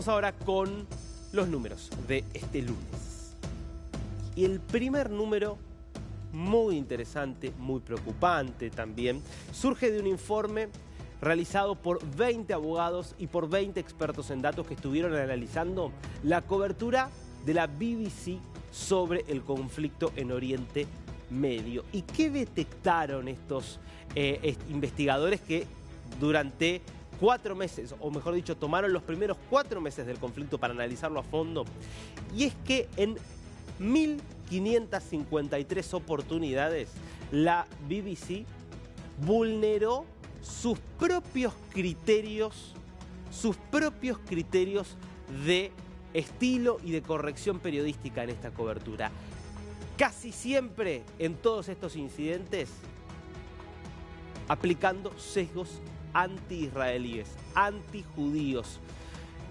Vamos ahora con los números de este lunes. Y el primer número, muy interesante, muy preocupante también, surge de un informe realizado por 20 abogados y por 20 expertos en datos que estuvieron analizando la cobertura de la BBC sobre el conflicto en Oriente Medio. ¿Y qué detectaron estos investigadores que durante 4 meses, o mejor dicho, tomaron los primeros 4 meses del conflicto para analizarlo a fondo? Y es que en 1.553 oportunidades la BBC vulneró sus propios criterios de estilo y de corrección periodística en esta cobertura. Casi siempre en todos estos incidentes aplicando sesgos anti-israelíes, anti-judíos.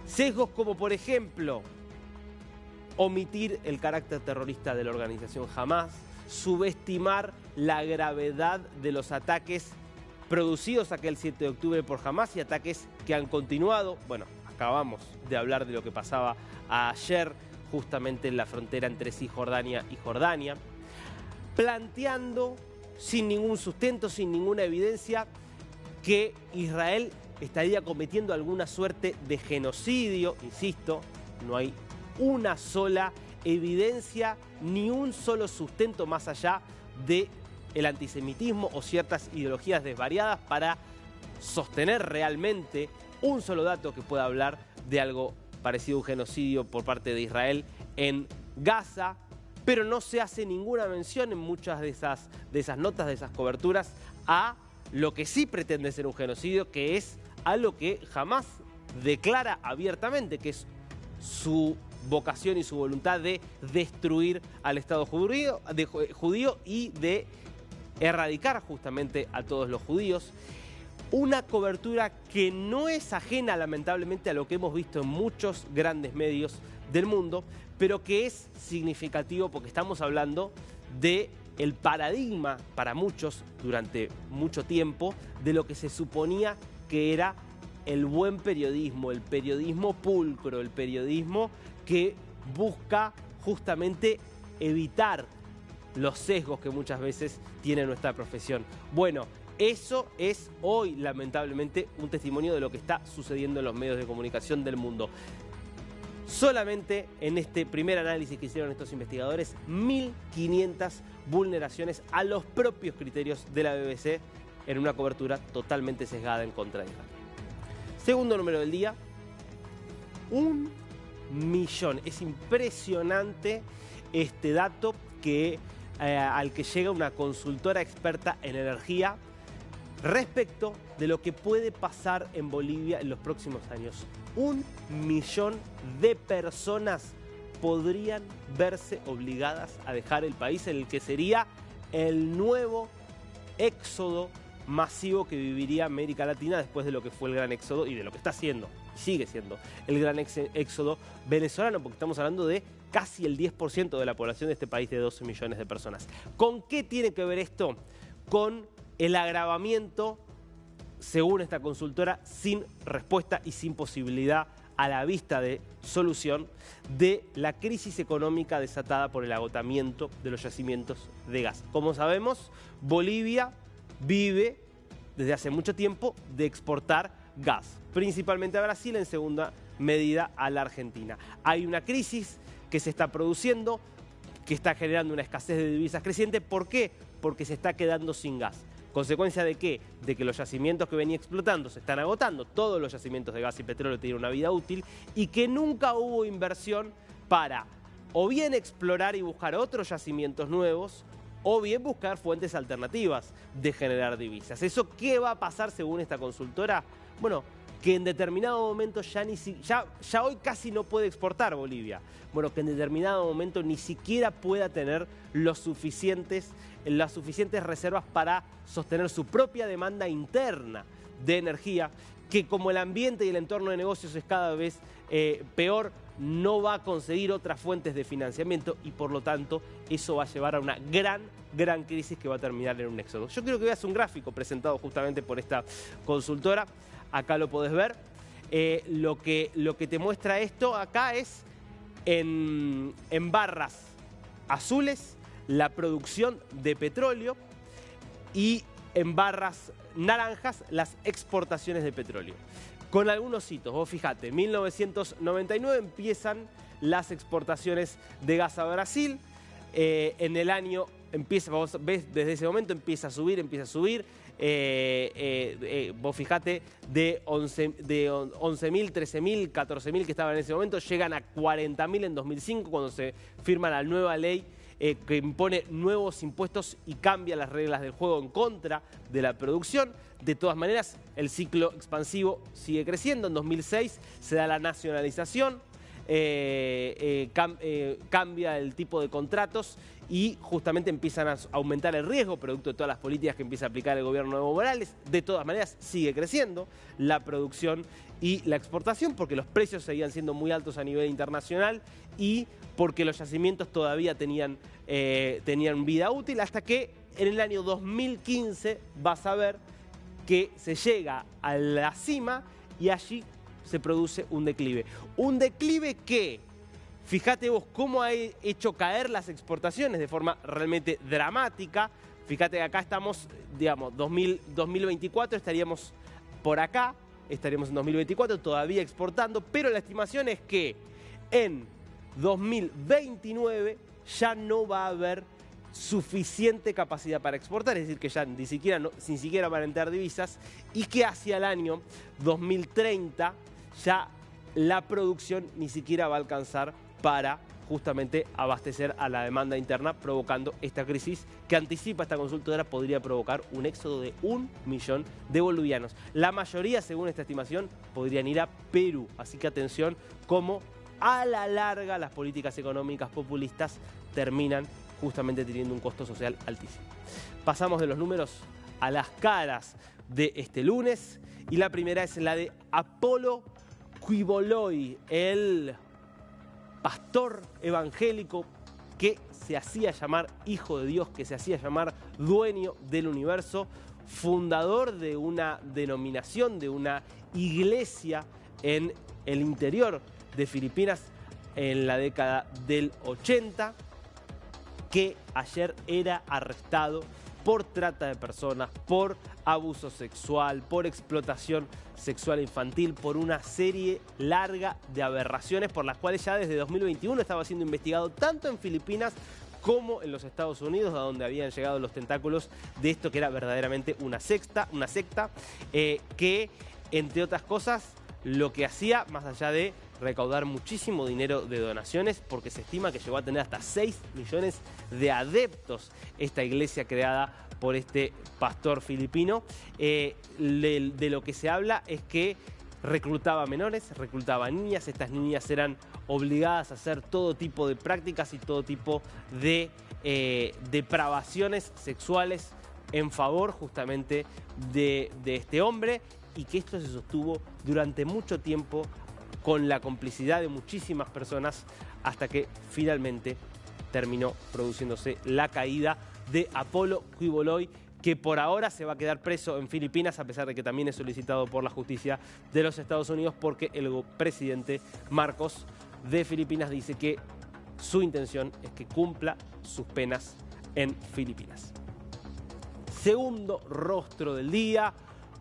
Sesgos como, por ejemplo, omitir el carácter terrorista de la organización Hamás, subestimar la gravedad de los ataques producidos aquel 7 de octubre por Hamás y ataques que han continuado. Bueno, acabamos de hablar de lo que pasaba ayer justamente en la frontera entre Cisjordania y Jordania, planteando sin ningún sustento, sin ninguna evidencia, que Israel estaría cometiendo alguna suerte de genocidio. Insisto, no hay una sola evidencia ni un solo sustento más allá de el antisemitismo o ciertas ideologías desvariadas para sostener realmente un solo dato que pueda hablar de algo parecido a un genocidio por parte de Israel en Gaza, pero no se hace ninguna mención en muchas de esas notas, de esas coberturas, a lo que sí pretende ser un genocidio, que es algo que Hamás declara abiertamente, que es su vocación y su voluntad de destruir al Estado judío y de erradicar justamente a todos los judíos. Una cobertura que no es ajena, lamentablemente, a lo que hemos visto en muchos grandes medios del mundo, pero que es significativo porque estamos hablando de el paradigma para muchos durante mucho tiempo de lo que se suponía que era el buen periodismo, el periodismo pulcro, el periodismo que busca justamente evitar los sesgos que muchas veces tiene nuestra profesión. Bueno, eso es hoy, lamentablemente, un testimonio de lo que está sucediendo en los medios de comunicación del mundo. Solamente en este primer análisis que hicieron estos investigadores, 1.500 vulneraciones a los propios criterios de la BBC en una cobertura totalmente sesgada en contra de Israel. Segundo número del día, 1 millón. Es impresionante este dato al que llega una consultora experta en energía respecto de lo que puede pasar en Bolivia en los próximos años. 1 millón de personas podrían verse obligadas a dejar el país, en el que sería el nuevo éxodo masivo que viviría América Latina después de lo que fue el gran éxodo y de lo que está siendo, sigue siendo, el gran éxodo venezolano, porque estamos hablando de casi el 10% de la población de este país de 12 millones de personas. ¿Con qué tiene que ver esto? Con el agravamiento, según esta consultora, sin respuesta y sin posibilidad a la vista de solución de la crisis económica desatada por el agotamiento de los yacimientos de gas. Como sabemos, Bolivia vive desde hace mucho tiempo de exportar gas, principalmente a Brasil, en segunda medida a la Argentina. Hay una crisis que se está produciendo, que está generando una escasez de divisas creciente. ¿Por qué? Porque se está quedando sin gas. ¿Consecuencia de qué? De que los yacimientos que venía explotando se están agotando. Todos los yacimientos de gas y petróleo tienen una vida útil y que nunca hubo inversión para o bien explorar y buscar otros yacimientos nuevos o bien buscar fuentes alternativas de generar divisas. ¿Eso qué va a pasar según esta consultora? Bueno, que en determinado momento ya hoy casi no puede exportar Bolivia. Bueno, que en determinado momento ni siquiera pueda tener las suficientes reservas para sostener su propia demanda interna de energía, que como el ambiente y el entorno de negocios es cada vez peor, no va a conseguir otras fuentes de financiamiento y por lo tanto eso va a llevar a una gran crisis que va a terminar en un éxodo. Yo creo que veas un gráfico presentado justamente por esta consultora. Acá lo podés ver. lo que te muestra esto acá es en barras azules la producción de petróleo y en barras naranjas las exportaciones de petróleo. Con algunos hitos, vos fijate, en 1999 empiezan las exportaciones de gas a Brasil, en el año empieza, vos ves, desde ese momento empieza a subir, vos fijate, de 11.000, 13.000, 14.000 que estaban en ese momento, llegan a 40.000 en 2005 cuando se firma la nueva ley que impone nuevos impuestos y cambia las reglas del juego en contra de la producción. De todas maneras, el ciclo expansivo sigue creciendo. En 2006 se da la nacionalización, cambia el tipo de contratos y justamente empiezan a aumentar el riesgo producto de todas las políticas que empieza a aplicar el gobierno de Evo Morales. De todas maneras, sigue creciendo la producción y la exportación porque los precios seguían siendo muy altos a nivel internacional y porque los yacimientos todavía tenían vida útil, hasta que en el año 2015 vas a ver que se llega a la cima y allí se produce un declive. Un declive que, fíjate vos cómo ha hecho caer las exportaciones de forma realmente dramática. Fíjate que acá estamos, digamos, 2024 estaríamos por acá, estaríamos en 2024 todavía exportando, pero la estimación es que en 2029 ya no va a haber suficiente capacidad para exportar, es decir, que ya ni siquiera van a entrar divisas y que hacia el año 2030 ya la producción ni siquiera va a alcanzar para justamente abastecer a la demanda interna, provocando esta crisis que anticipa esta consultora podría provocar un éxodo de 1 millón de bolivianos. La mayoría, según esta estimación, podrían ir a Perú, así que atención cómo a la larga las políticas económicas populistas terminan justamente teniendo un costo social altísimo. Pasamos de los números a las caras de este lunes y la primera es la de Apolo Quiboloy, el pastor evangélico que se hacía llamar hijo de Dios, que se hacía llamar dueño del universo, fundador de una denominación, de una iglesia en el interior de Filipinas en la década del 80, que ayer era arrestado por trata de personas, por abuso sexual, por explotación sexual infantil, por una serie larga de aberraciones por las cuales ya desde 2021 estaba siendo investigado tanto en Filipinas como en los Estados Unidos, a donde habían llegado los tentáculos de esto que era verdaderamente una secta que, entre otras cosas, lo que hacía, más allá de recaudar muchísimo dinero de donaciones, porque se estima que llegó a tener hasta 6 millones de adeptos esta iglesia creada por este pastor filipino. De lo que se habla es que reclutaba menores, reclutaba niñas. Estas niñas eran obligadas a hacer todo tipo de prácticas y todo tipo de depravaciones sexuales en favor justamente de este hombre, y que esto se sostuvo durante mucho tiempo con la complicidad de muchísimas personas hasta que finalmente terminó produciéndose la caída de Apolo Quiboloy, que por ahora se va a quedar preso en Filipinas, a pesar de que también es solicitado por la justicia de los Estados Unidos, porque el presidente Marcos de Filipinas dice que su intención es que cumpla sus penas en Filipinas. Segundo rostro del día,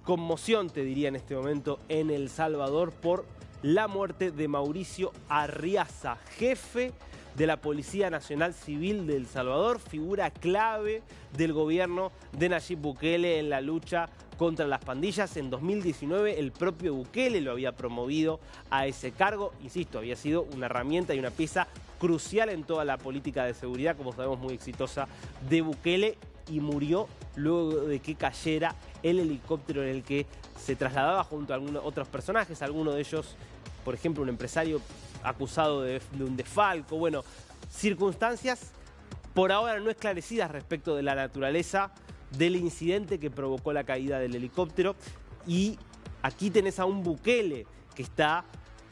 conmoción te diría en este momento en El Salvador por la muerte de Mauricio Arriaza, jefe de la Policía Nacional Civil de El Salvador, figura clave del gobierno de Nayib Bukele en la lucha contra las pandillas. En 2019 el propio Bukele lo había promovido a ese cargo. Insisto, había sido una herramienta y una pieza crucial en toda la política de seguridad, como sabemos, muy exitosa de Bukele, y murió luego de que cayera el helicóptero en el que se trasladaba junto a algunos otros personajes, algunos de ellos, por ejemplo, un empresario acusado de un desfalco. Bueno, circunstancias por ahora no esclarecidas respecto de la naturaleza del incidente que provocó la caída del helicóptero. Y aquí tenés a un Bukele que está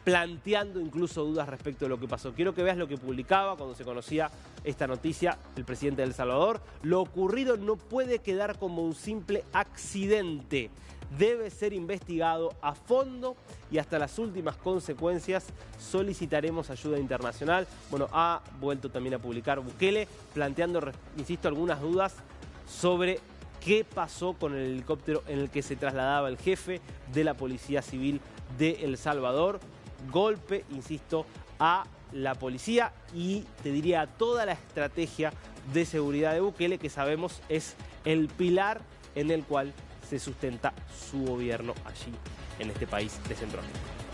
planteando incluso dudas respecto de lo que pasó. Quiero que veas lo que publicaba cuando se conocía esta noticia el presidente de El Salvador. Lo ocurrido no puede quedar como un simple accidente. Debe ser investigado a fondo y hasta las últimas consecuencias. Solicitaremos ayuda internacional. Bueno, ha vuelto también a publicar Bukele, planteando, insisto, algunas dudas sobre qué pasó con el helicóptero en el que se trasladaba el jefe de la Policía Civil de El Salvador. Golpe, insisto, a la policía y te diría a toda la estrategia de seguridad de Bukele, que sabemos es el pilar en el cual se sustenta su gobierno allí en este país de Centroamérica.